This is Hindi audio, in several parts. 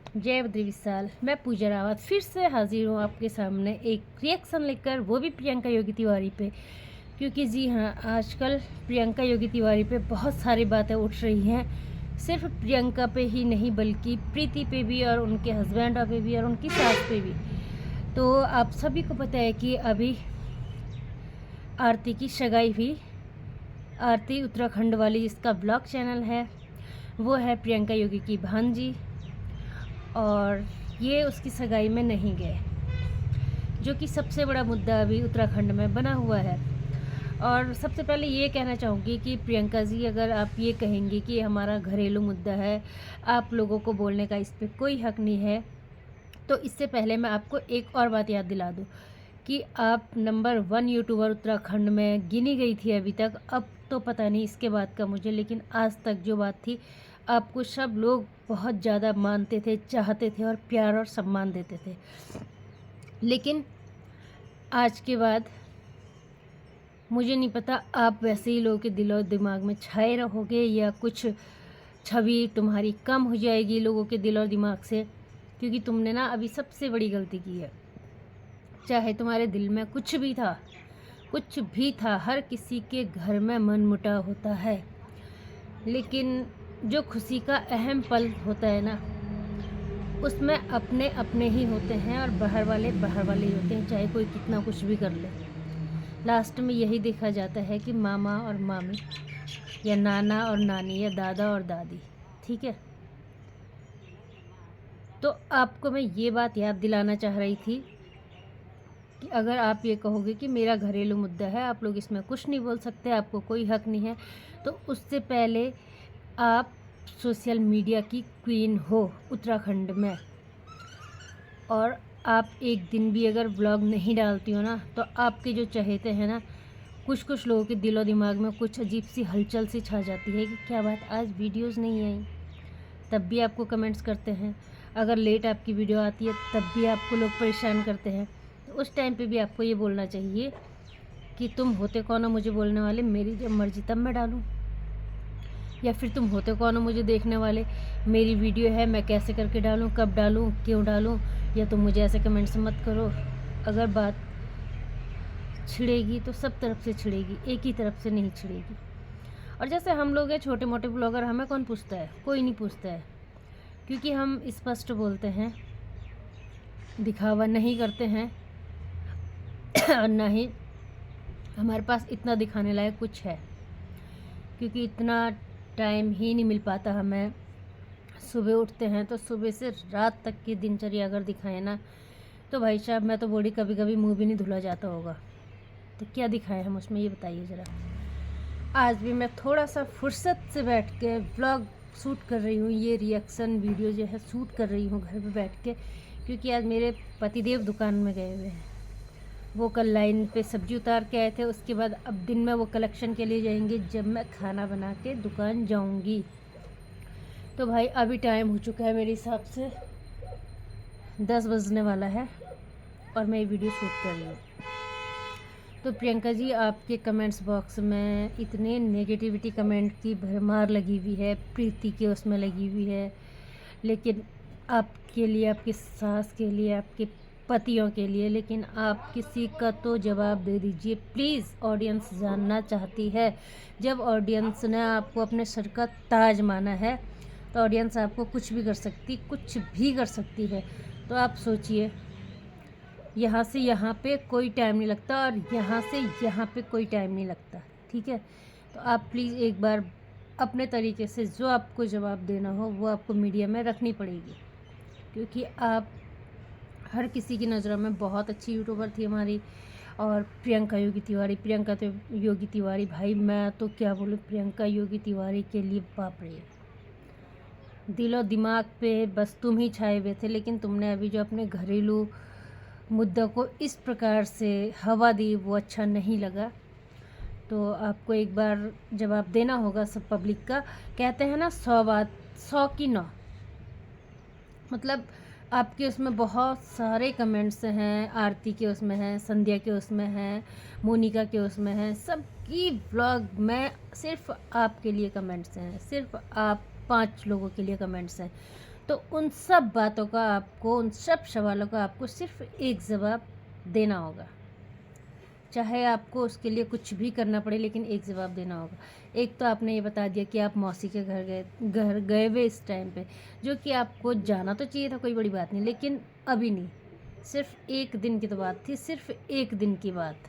जय बद्री विशाल। मैं पूजा रावत फिर से हाजिर हूँ आपके सामने एक रिएक्शन लेकर, वो भी प्रियंका योगी तिवारी पे। क्योंकि जी हाँ, आजकल प्रियंका योगी तिवारी पे बहुत सारी बातें उठ रही हैं। सिर्फ प्रियंका पे ही नहीं बल्कि प्रीति पे भी और उनके हस्बैंड पे भी और उनकी सास पे भी। तो आप सभी को पता है कि अभी आरती की सगाई हुई। आरती उत्तराखंड वाली जिसका ब्लॉग चैनल है वो है प्रियंका योगी की भांजी, और ये उसकी सगाई में नहीं गए, जो कि सबसे बड़ा मुद्दा अभी उत्तराखंड में बना हुआ है। और सबसे पहले ये कहना चाहूँगी कि प्रियंका जी, अगर आप ये कहेंगे कि हमारा घरेलू मुद्दा है, आप लोगों को बोलने का इस पर कोई हक नहीं है, तो इससे पहले मैं आपको एक और बात याद दिला दूँ कि आप नंबर 1 यूट्यूबर उत्तराखंड में गिनी गई थी अभी तक। अब तो पता नहीं इसके बाद का मुझे, लेकिन आज तक जो बात थी, आपको सब लोग बहुत ज़्यादा मानते थे, चाहते थे और प्यार और सम्मान देते थे। लेकिन आज के बाद मुझे नहीं पता आप वैसे ही लोगों के दिलो दिमाग में छाए रहोगे या कुछ छवि तुम्हारी कम हो जाएगी लोगों के दिल और दिमाग से, क्योंकि तुमने ना अभी सबसे बड़ी गलती की है। चाहे तुम्हारे दिल में कुछ भी था, कुछ भी था, हर किसी के घर में मनमुटाव होता है, लेकिन जो खुशी का अहम पल होता है ना, उसमें अपने अपने ही होते हैं और बाहर वाले ही होते हैं, चाहे कोई कितना कुछ भी कर ले। लास्ट में यही देखा जाता है कि मामा और मामी, या नाना और नानी, या दादा और दादी। ठीक है, तो आपको मैं ये बात याद दिलाना चाह रही थी कि अगर आप ये कहोगे कि मेरा घरेलू मुद्दा है, आप लोग इसमें कुछ नहीं बोल सकते, आपको कोई हक नहीं है, तो उससे पहले आप सोशल मीडिया की क्वीन हो उत्तराखंड में, और आप एक दिन भी अगर व्लॉग नहीं डालती हो ना, तो आपके जो चहेते हैं ना, कुछ कुछ लोगों के दिलो दिमाग में कुछ अजीब सी हलचल सी छा जाती है कि क्या बात आज वीडियोस नहीं आई, तब भी आपको कमेंट्स करते हैं। अगर लेट आपकी वीडियो आती है तब भी आपको लोग परेशान करते हैं। तो उस टाइम पे भी आपको ये बोलना चाहिए कि तुम होते कौन हो मुझे बोलने वाले, मेरी जब मर्ज़ी तब मैं डालूँ, या फिर तुम होते कौन हो मुझे देखने वाले, मेरी वीडियो है मैं कैसे करके डालूँ, कब डालूँ, क्यों डालूँ, या तुम मुझे ऐसे कमेंट्स मत करो। अगर बात छिड़ेगी तो सब तरफ से छिड़ेगी, एक ही तरफ से नहीं छिड़ेगी। और जैसे हम लोग हैं छोटे मोटे ब्लॉगर, हमें कौन पूछता है, कोई नहीं पूछता है, क्योंकि हम स्पष्ट बोलते हैं, दिखावा नहीं करते हैं और ना ही हमारे पास इतना दिखाने लायक कुछ है, क्योंकि इतना टाइम ही नहीं मिल पाता हमें। सुबह उठते हैं तो सुबह से रात तक की दिनचर्या अगर दिखाएं ना, तो भाई साहब मैं तो बॉडी कभी कभी मुंह भी नहीं धुला जाता होगा। तो क्या दिखाएं हम उसमें, ये बताइए ज़रा। आज भी मैं थोड़ा सा फुर्सत से बैठ के व्लॉग शूट कर रही हूँ, ये रिएक्शन वीडियो जो है शूट कर रही हूँ घर पे बैठ के, क्योंकि आज मेरे पतिदेव दुकान में गए हुए हैं। वो कल लाइन पे सब्जी उतार के आए थे, उसके बाद अब दिन में वो कलेक्शन के लिए जाएंगे जब मैं खाना बना के दुकान जाऊंगी। तो भाई अभी टाइम हो चुका है मेरे हिसाब से 10 बजने वाला है और मैं ये वीडियो शूट कर रही हूँ। तो प्रियंका जी, आपके कमेंट्स बॉक्स में इतने नेगेटिविटी कमेंट की भरमार लगी हुई है, प्रीति के उसमें लगी हुई है, लेकिन आपके लिए, आपकी सास के लिए, आपके पतियों के लिए, लेकिन आप किसी का तो जवाब दे दीजिए प्लीज़। ऑडियंस जानना चाहती है। जब ऑडियंस ने आपको अपने सर का ताज माना है, तो ऑडियंस आपको कुछ भी कर सकती, कुछ भी कर सकती है। तो आप सोचिए, यहाँ से यहाँ पे कोई टाइम नहीं लगता और यहाँ से यहाँ पे कोई टाइम नहीं लगता। ठीक है, तो आप प्लीज़ एक बार अपने तरीके से जो आपको जवाब देना हो वो आपको मीडिया में रखनी पड़ेगी, क्योंकि आप हर किसी की नज़रों में बहुत अच्छी यूट्यूबर थी हमारी। और प्रियंका योगी तिवारी, प्रियंका तो योगी तिवारी, भाई मैं तो क्या बोलूँ, प्रियंका योगी तिवारी के लिए बाप रे, दिलो दिमाग पे बस तुम ही छाए हुए थे। लेकिन तुमने अभी जो अपने घरेलू मुद्दा को इस प्रकार से हवा दी, वो अच्छा नहीं लगा। तो आपको एक बार जवाब देना होगा सब पब्लिक का। कहते हैं ना 100 बात 100 की 9, मतलब आपके उसमें बहुत सारे कमेंट्स हैं, आरती के उसमें हैं, संध्या के उसमें हैं, मोनिका के उसमें हैं, सबकी व्लॉग में सिर्फ आपके लिए कमेंट्स हैं, सिर्फ आप 5 लोगों के लिए कमेंट्स हैं। तो उन सब बातों का आपको, उन सब सवालों का आपको सिर्फ एक जवाब देना होगा। चाहे आपको उसके लिए कुछ भी करना पड़े, लेकिन एक जवाब देना होगा। एक तो आपने ये बता दिया कि आप मौसी के घर गए हुए इस टाइम पे, जो कि आपको जाना तो चाहिए था, कोई बड़ी बात नहीं, लेकिन अभी नहीं। सिर्फ एक दिन की तो बात थी, सिर्फ एक दिन की बात।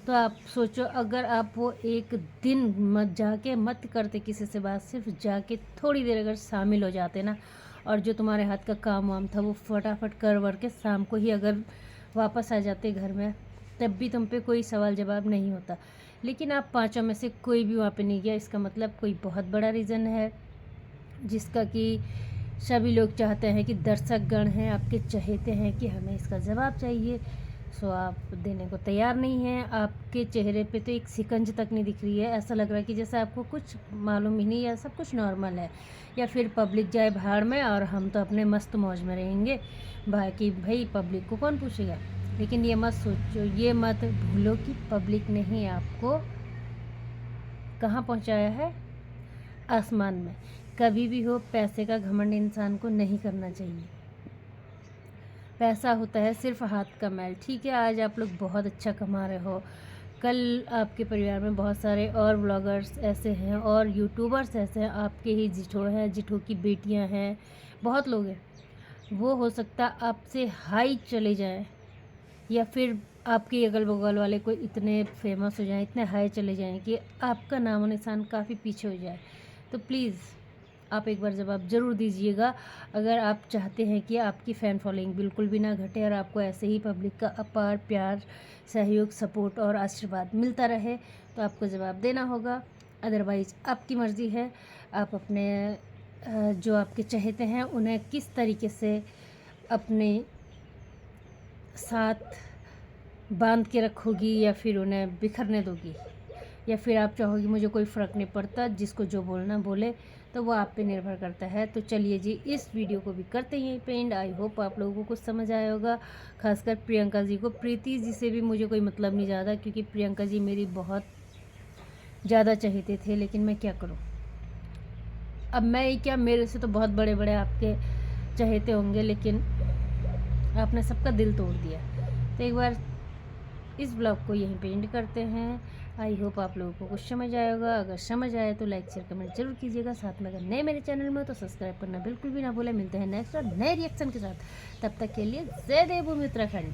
तो आप सोचो, अगर आप वो एक दिन मत करते किसी से बात, सिर्फ जाके थोड़ी देर अगर शामिल हो जाते ना, और जो तुम्हारे हाथ का काम वाम था वो फटाफट कर वर के शाम को ही अगर वापस आ जाते घर में, तब भी तुम पे कोई सवाल जवाब नहीं होता। लेकिन आप 5 में से कोई भी वहाँ पे नहीं गया, इसका मतलब कोई बहुत बड़ा रीज़न है, जिसका कि सभी लोग चाहते हैं कि दर्शकगण हैं, आपके चहेते हैं कि हमें इसका जवाब चाहिए। सो आप देने को तैयार नहीं हैं। आपके चेहरे पे तो एक शिकंज तक नहीं दिख रही है। ऐसा लग रहा है कि जैसे आपको कुछ मालूम ही नहीं है, सब कुछ नॉर्मल है, या फिर पब्लिक जाए भाड़ में और हम तो अपने मस्त मौज में रहेंगे, बाकी भाई पब्लिक को कौन पूछेगा। लेकिन ये मत सोचो, ये मत भूलो कि पब्लिक ने ही आपको कहाँ पहुँचाया है, आसमान में। कभी भी हो, पैसे का घमंड इंसान को नहीं करना चाहिए। पैसा होता है सिर्फ हाथ का मैल। ठीक है, आज आप लोग बहुत अच्छा कमा रहे हो, कल आपके परिवार में बहुत सारे और व्लॉगर्स ऐसे हैं और यूट्यूबर्स ऐसे हैं, आपके ही जिठो हैं, जिठो की बेटियां हैं, बहुत लोग हैं। वो हो सकता आपसे हाई चले जाएं, या फिर आपके अगल बगल वाले कोई इतने फेमस हो जाएं, इतने हाई चले जाएं कि आपका नामो निशान काफ़ी पीछे हो जाए। तो प्लीज़ आप एक बार जवाब ज़रूर दीजिएगा, अगर आप चाहते हैं कि आपकी फ़ैन फॉलोइंग बिल्कुल भी ना घटे और आपको ऐसे ही पब्लिक का अपार प्यार, सहयोग, सपोर्ट और आशीर्वाद मिलता रहे, तो आपको जवाब देना होगा। अदरवाइज़ आपकी मर्ज़ी है, आप अपने जो आपके चहेते हैं उन्हें किस तरीके से अपने साथ बांध के रखोगी, या फिर उन्हें बिखरने दोगी, या फिर आप चाहोगी मुझे कोई फ़र्क नहीं पड़ता, जिसको जो बोलना बोले, तो वो आप पे निर्भर करता है। तो चलिए जी, इस वीडियो को भी करते हैं यहीं पे एंड। आई होप आप लोगों को समझ आया होगा, खासकर प्रियंका जी को। प्रीति जी से भी मुझे कोई मतलब नहीं ज़्यादा, क्योंकि प्रियंका जी मेरी बहुत ज़्यादा चाहते थे, लेकिन मैं क्या करूँ। अब मैं ही क्या, मेरे से तो बहुत बड़े बड़े आपके चाहते होंगे, लेकिन आपने सबका दिल तोड़ दिया। तो एक बार इस ब्लॉग को यहीं पे एंड करते हैं। आई होप आप लोगों को कुछ समझ आया होगा। अगर समझ आए तो लाइक शेयर कमेंट जरूर कीजिएगा। साथ में अगर नए मेरे चैनल में हो तो सब्सक्राइब करना बिल्कुल भी ना भूलें। मिलते हैं नेक्स्ट और नए रिएक्शन के साथ। तब तक के लिए जय देवभूमि उत्तराखंड।